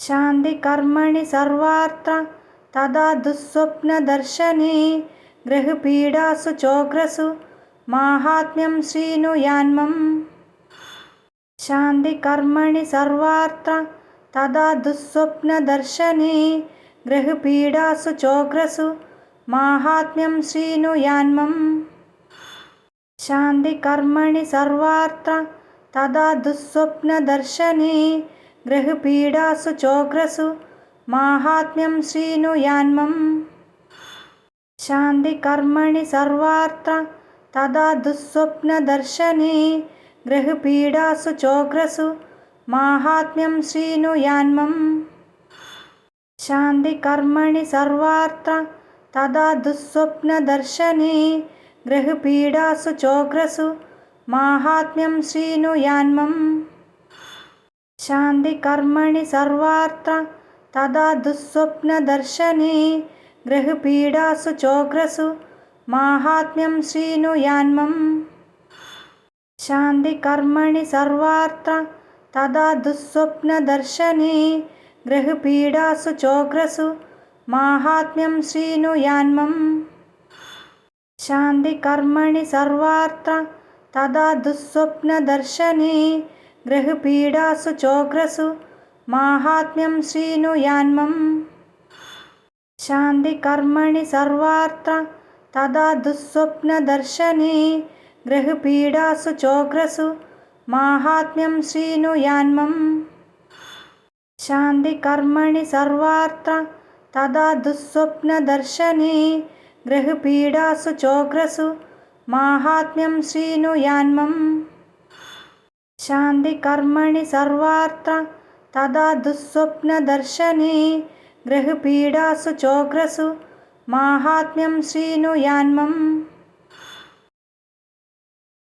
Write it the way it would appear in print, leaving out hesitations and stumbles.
शान्ति कर्मणि सर्वात्र तदा दुःस्वप्नदर्शने ग्रहपीडासु चोग्रसु माहात्म्यं श्रीनुयान्मम्। शान्ति कर्मणि सर्वात्र तदा दुःस्वप्नदर्शने ग्रहपीडासु चोग्रसु माहात्म्यं श्रीनुयान्मम्। शान्ति कर्मणि सर्वात्र तदा दुःस्वप्नदर्शने ग्रहपीडासु चोग्रसु माहात्म्यं श्रीनुयान्मम्। शान्ति कर्मणि सर्वात्र तदा दुःस्वप्नदर्शने ग्रहपीडासु चोग्रसु माहात्म्यं श्रीनुयान्मम्। शान्ति कर्मणि सर्वात्र तदा दुःस्वप्नदर्शने ग्रहपीडासु चोग्रसु माहात्म्यं श्रीनुयान्मम्। शान्ति कर्मणि सर्वात्र तदा दुःस्वप्नदर्शने ग्रहपीडासु चोग्रसु माहात्म्यं श्रीनुयान्मम्। शान्ति कर्मणि सर्वात्र तदा दुःस्वप्नदर्शने ग्रहपीडासु चोग्रसु माहात्म्यं श्रीनुयान्मम्। शान्ति कर्मणि सर्वात्र तदा दुःस्वप्नदर्शने ग्रहपीडासु चोग्रसु माहात्म्यं श्रीनुयान्मम्। शान्ति कर्मणि सर्वात्र तदा दुःस्वप्नदर्शने ग्रहपीडासु चोग्रसु माहात्म्यं श्रीनुयान्मम्। शान्ति कर्मणि सर्वात्र तदा दुःस्वप्नदर्शने ग्रहपीडासु चोग्रसु माहात्म्यं श्रीनुयान्मम्। शान्ति कर्मणि सर्वात्र तदा दुःस्वप्नदर्शने ग्रहपीडासु चोग्रसु माहात्म्यं श्रीनुयान्मम्। शान्ति कर्मणि सर्वात्र तदा दुःस्वप्नदर्शने ग्रहपीडासु चोग्रसु माहात्म्यं श्रीनुयान्मम्। शान्ति कर्मणि सर्वात्र तदा दुःस्वप्नदर्शने ग्रहपीडासु चोग्रसु माहात्म्यं श्रीनुयान्मम्।